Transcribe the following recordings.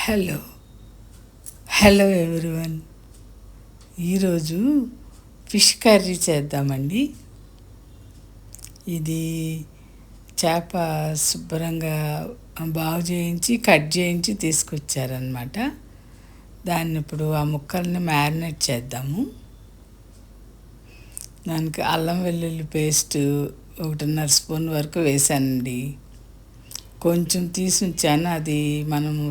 Hello hello everyone. ఈరోజు fish curry చేద్దామండి. ఇది చేప శుభ్రంగా బాగు చేయించి కట్ చేయించి తీసుకొచ్చారనమాట. దాన్ని ఇప్పుడు ఆ ముక్కల్ని మ్యారినేట్ చేద్దాము. దానికి అల్లం వెల్లుల్లి పేస్ట్ 1.5 స్పూన్ వరకు వేసానండి. కొంచెం తీసి ఉంచాను, అది మనము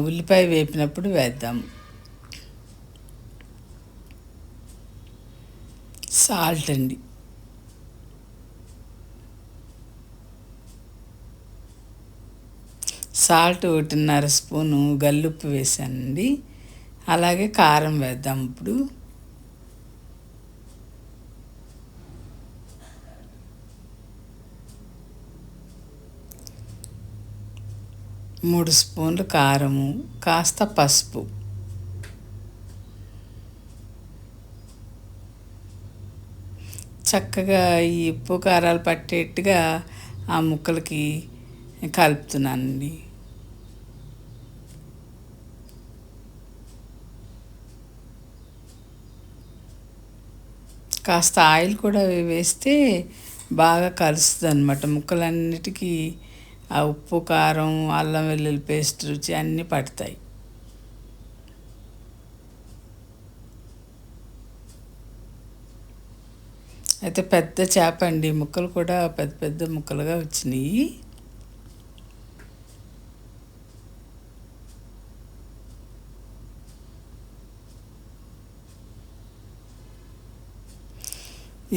ఉల్లిపాయ వేపినప్పుడు వేద్దాం. సాల్ట్ అండి, సాల్ట్ 1.5 స్పూను, గల్లుప్పు వేసానండి. అలాగే కారం వేద్దాం. ఇప్పుడు 3 స్పూన్లు కారము, కాస్త పసుపు, చక్కగా ఈ ఉప్పు కారాలు పట్టేట్టుగా ఆ ముక్కలకి కలుపుతున్నానండి. కాస్త ఆయిల్ కూడా వేస్తే బాగా కలుస్తుంది అనమాట ముక్కలన్నిటికీ. ఆ ఉప్పు, కారం, అల్లం వెల్లుల్లి పేస్ట్ రుచి అన్నీ పడతాయి. అయితే పెద్ద చేప అండి, ముక్కలు కూడా పెద్ద పెద్ద ముక్కలుగా వచ్చినాయి.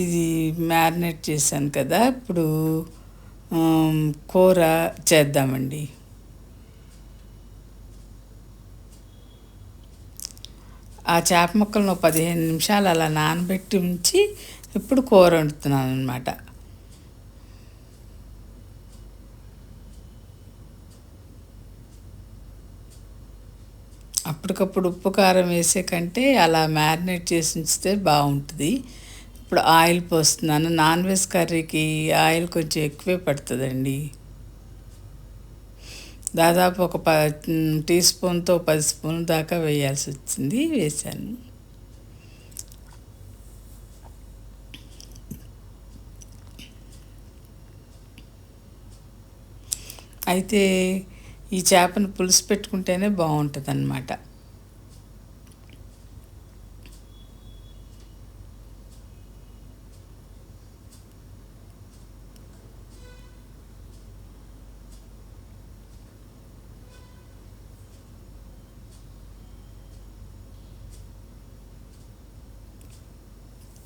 ఇది మ్యారినేట్ చేశాను కదా, ఇప్పుడు కూర చేద్దామండి. ఆ చేప ముక్కలను 15 నిమిషాలు అలా నానబెట్టి ఉంచి ఇప్పుడు కూర వండుతున్నాను అనమాట. అప్పటికప్పుడు ఉప్పు కారం వేసే కంటే అలా మ్యారినేట్ చేసి ఉంచితే బాగుంటుంది. ఇప్పుడు ఆయిల్ పోస్తున్నాను. నాన్ వెజ్ కర్రీకి ఆయిల్ కొంచెం ఎక్కువే పడుతుందండి. దాదాపు ఒక టీ స్పూన్తో 10 స్పూన్ల దాకా వేయాల్సి వచ్చింది, వేశాను. అయితే ఈ చేపను పులుసు పెట్టుకుంటేనే బాగుంటుంది అన్నమాట.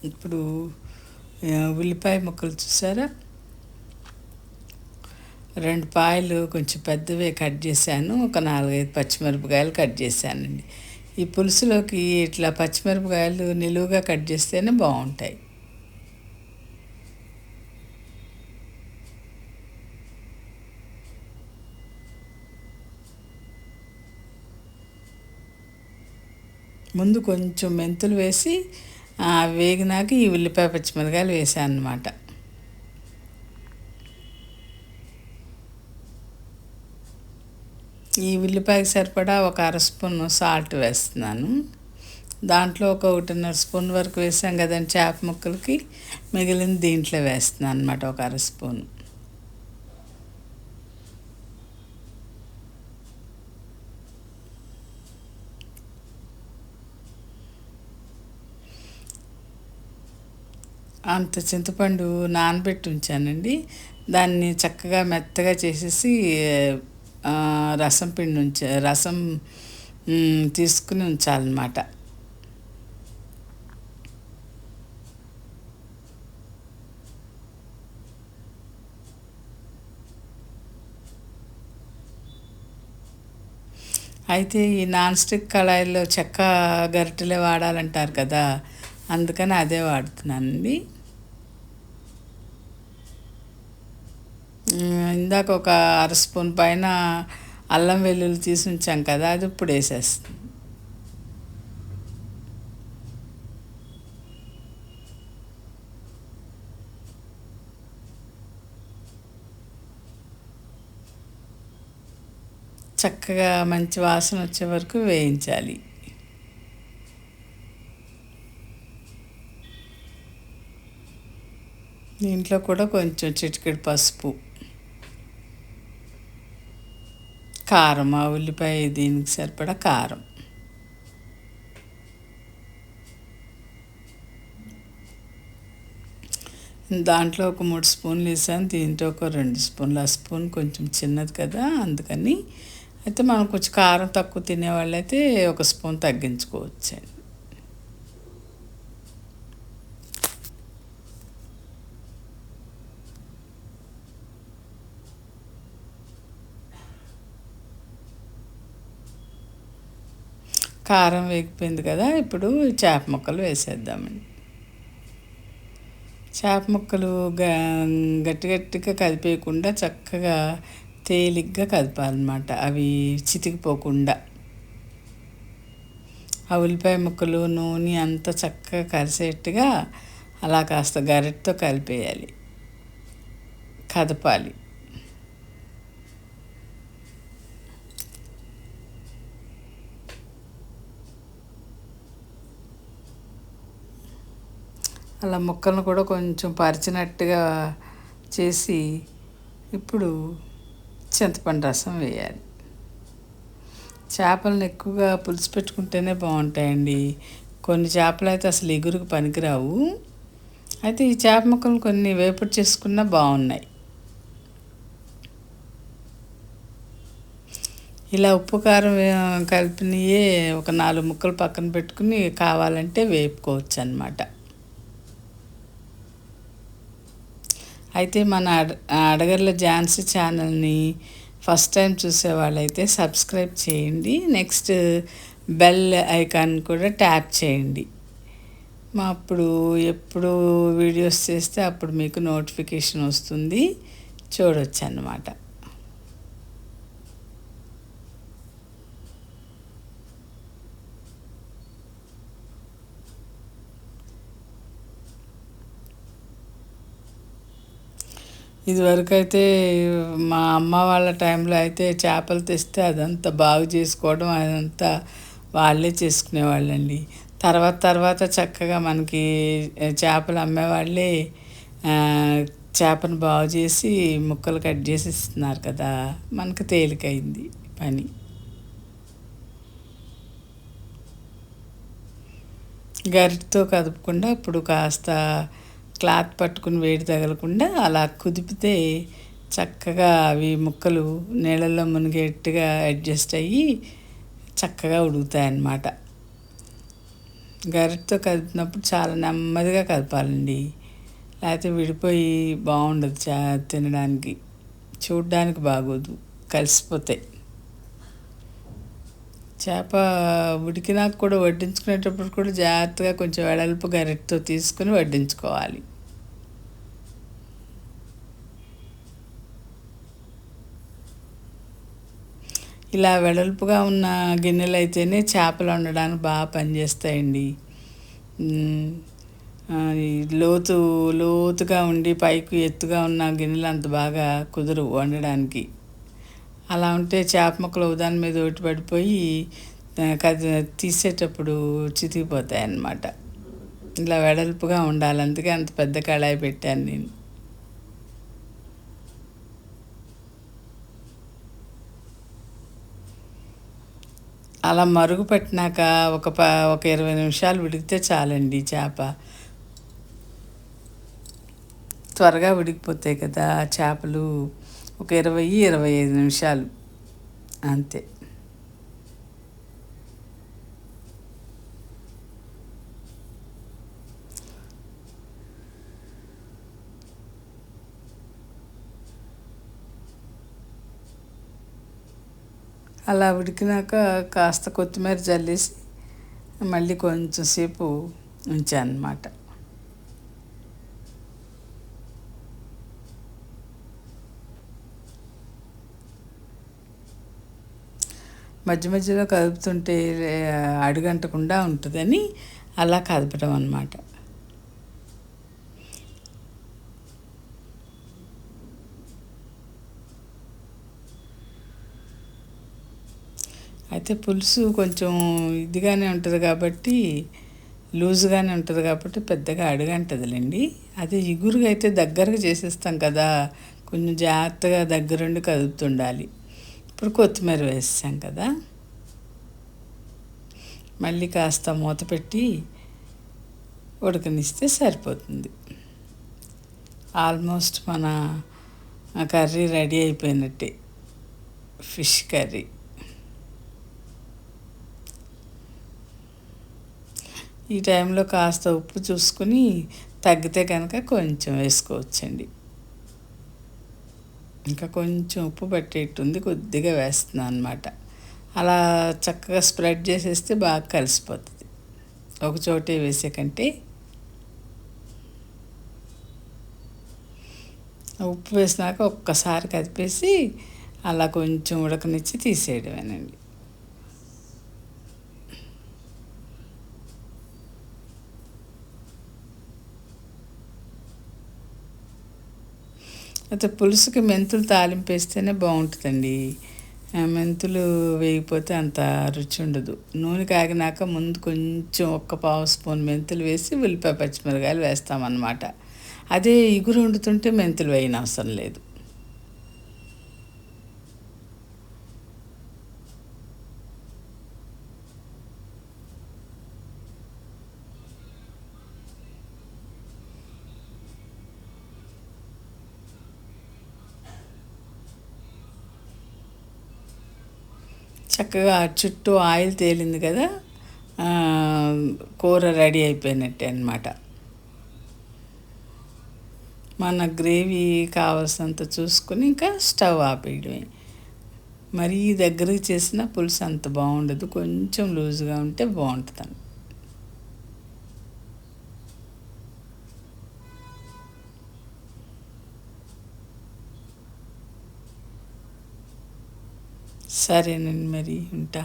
ఇప్పుడు ఉల్లిపాయ ముక్కలు చూసారా, 2 పాయలు కొంచెం పెద్దవే కట్ చేశాను. ఒక 4-5 పచ్చిమిరపకాయలు కట్ చేశానండి. ఈ పులుసులోకి ఇట్లా పచ్చిమిరపకాయలు నిలువుగా కట్ చేస్తేనే బాగుంటాయి. ముందు కొంచెం మెంతులు వేసి వేగినాక ఈ ఉల్లిపాయ పచ్చిమిరపకాయలు వేసాను అన్నమాట. ఈ ఉల్లిపాయకి సరిపడా ఒక 1/2 స్పూన్ సాల్ట్ వేస్తున్నాను. దాంట్లో ఒక 1.5 స్పూన్ వరకు వేసాం కదండి చేప ముక్కలకి, మిగిలిన దీంట్లో వేస్తున్నాను అనమాట ఒక 1/2 స్పూన్. అంత చింతపండు నానబెట్టి ఉంచానండి. దాన్ని చక్కగా మెత్తగా చేసేసి రసం పిండి రసం తీసుకుని ఉంచాలన్నమాట. అయితే ఈ నాన్ స్టిక్ కళాయిల్లో చెక్క గరిటెలే వాడాలంటారు కదా, అందుకని అదే వాడుతున్నానండి. ఇందాక ఒక 1/2 స్పూన్ పైన అల్లం వెల్లుల్లి తీసి ఉంచాం కదా, అది ఇప్పుడు వేసేస్తాం. చక్కగా మంచి వాసన వచ్చే వరకు వేయించాలి. దీంట్లో కూడా కొంచెం చిటికెడు పసుపు, కారం, ఆ ఉల్లిపాయ దీనికి సరిపడా కారం, దాంట్లో ఒక 3 స్పూన్లు వేసాను. దీంట్లో ఒక 2 స్పూన్లు. ఆ స్పూన్ కొంచెం చిన్నది కదా, అందుకని. అయితే మనం కొంచెం కారం తక్కువ తినేవాళ్ళైతే ఒక స్పూన్ తగ్గించుకోవచ్చండి. కారం వేగిపోయింది కదా, ఇప్పుడు చేప ముక్కలు వేసేద్దామండి. చేప ముక్కలు గట్టి గట్టిగా కదిపేయకుండా చక్కగా తేలిగ్గా కదపాలన్నమాట, అవి చితికిపోకుండా. ఆ ఉల్లిపాయ ముక్కలు, నూనె అంతా చక్కగా కలిసేట్టుగా అలా కాస్త గరిటతో కలిపేయాలి, కదపాలి. అలా ముక్కలను కూడా కొంచెం పరిచినట్టుగా చేసి ఇప్పుడు చింతపండు రసం వేయాలి. చేపలను ఎక్కువగా పులుసు పెట్టుకుంటేనే బాగుంటాయండి. కొన్ని చేపలు అయితే అసలు ఎగురుకు పనికిరావు. అయితే ఈ చేప ముక్కలు కొన్ని వేపుడు చేసుకున్నా బాగున్నాయి. ఇలా ఉప్పు కారం కలిపినయే ఒక 4 ముక్కలు పక్కన పెట్టుకుని కావాలంటే వేపుకోవచ్చు అన్నమాట. అయితే మన అడగర్ల ఝాన్సీ ఛానల్ని ఫస్ట్ టైం చూసేవాళ్ళైతే సబ్స్క్రైబ్ చేయండి. నెక్స్ట్ బెల్ ఐకాన్ కూడా ట్యాప్ చేయండి. మా అప్పుడు ఎప్పుడు వీడియోస్ చేస్తే అప్పుడు మీకు నోటిఫికేషన్ వస్తుంది, చూడొచ్చు అన్నమాట. ఇదివరకు అయితే మా అమ్మ వాళ్ళ టైంలో అయితే చేపలు తెస్తే అదంతా బాగు చేసుకోవడం అదంతా వాళ్ళే చేసుకునేవాళ్ళండి. తర్వాత తర్వాత చక్కగా మనకి చేపలు అమ్మేవాళ్ళే చేపను బాగు చేసి ముక్కలు కట్ చేసి ఇస్తున్నారు కదా, మనకు తేలికైంది పని. గరిటతో కదపకుండా ఇప్పుడు కాస్త క్లాత్ పట్టుకుని వేడి తగలకుండా అలా కుదిపితే చక్కగా అవి ముక్కలు నీళ్ళల్లో మునిగేట్టుగా అడ్జస్ట్ అయ్యి చక్కగా ఉడుకుతాయి అన్నమాట. గరిటతో కదిపినప్పుడు చాలా నెమ్మదిగా కదపాలండి, లేకపోతే విడిపోయి బాగుండదు, తినడానికి చూడడానికి బాగోదు, కలిసిపోతాయి. చేప ఉడికినాక కూడా వడ్డించుకునేటప్పుడు కూడా జాగ్రత్తగా కొంచెం వెడల్పు గరిటతో తీసుకుని వడ్డించుకోవాలి. ఇలా వెడల్పుగా ఉన్న గిన్నెలు అయితేనే చేపలు వండడానికి బాగా పనిచేస్తాయండి. లోతుగా ఉండి పైకి ఎత్తుగా ఉన్న గిన్నెలు అంత బాగా కుదరవు వండడానికి. అలా ఉంటే చేప ముక్కలు దాని మీద ఒకటి పడిపోయి తీసేటప్పుడు చితికిపోతాయి అన్నమాట. ఇలా వెడల్పుగా ఉండాలి, అందుకే అంత పెద్ద కళాయి పెట్టాను నేను. అలా మరుగు పట్టినాక ఒక 20 నిమిషాలు ఉడికితే చాలండి. చేప త్వరగా ఉడికిపోతాయి కదా చేపలు. ఒక 20-25 నిమిషాలు అంతే. అలా ఉడికినాక కాస్త కొత్తిమీర జల్లేసి మళ్ళీ కొంచెం సేపు ఉంచాను అన్నమాట. మధ్య మధ్యలో కదుపుతుంటే అడుగంటకుండా ఉంటుందని అలా కదపడం అన్నమాట. అయితే పులుసు కొంచెం ఇదిగానే ఉంటుంది కాబట్టి, లూజ్గానే ఉంటుంది కాబట్టి పెద్దగా అడుగంటదిలేండి. అదే ఇగురుగా అయితే దగ్గరగా చేసేస్తాం కదా, కొంచెం జాగ్రత్తగా దగ్గరుండి కదుపుతుండాలి. ఇప్పుడు కొత్తిమీర వేసాం కదా, మళ్ళీ కాస్త మూత పెట్టి ఉడకనిస్తే సరిపోతుంది. ఆల్మోస్ట్ మన కర్రీ రెడీ అయిపోయినట్టే, ఫిష్ కర్రీ. ఈ టైంలో కాస్త ఉప్పు చూసుకుని తగ్గితే కనుక కొంచెం వేసుకోవచ్చండి. ఇంకా కొంచెం ఉప్పు పట్టేట్టుంది, కొద్దిగా వేస్తున్నాను అనమాట. అలా చక్కగా స్ప్రెడ్ చేసేస్తే బాగా కలిసిపోతుంది. ఒక చోటే వేసే కంటే ఉప్పు వేసినాక ఒక్కసారి కదిపేసి అలా కొంచెం ఉడకనిచ్చి తీసేయడమేనండి. అయితే పులుసుకి మెంతులు తాలింపు వేస్తేనే బాగుంటుందండి. మెంతులు వేయకపోతే అంత రుచి ఉండదు. నూనె కాగినాక ముందు కొంచెం ఒక్క పావు స్పూన్ మెంతులు వేసి ఉల్లిపాయ పచ్చిమిరకాయలు వేస్తామన్నమాట. అదే ఇగురు వండుతుంటే మెంతులు వేయనవసరం లేదు. చక్కగా చుట్టూ ఆయిల్ తేలింది కదా, ఆ, కూర రెడీ అయిపోయినట్టే అనమాట. మన గ్రేవీ కావాల్సినంత చూసుకుని ఇంకా స్టవ్ ఆపేయడమే. మరీ దగ్గరికి చేసిన పులుసు అంత బాగుండదు, కొంచెం లూజ్గా ఉంటే బాగుంటుంది. సరేనండి, మరి ఉంటా.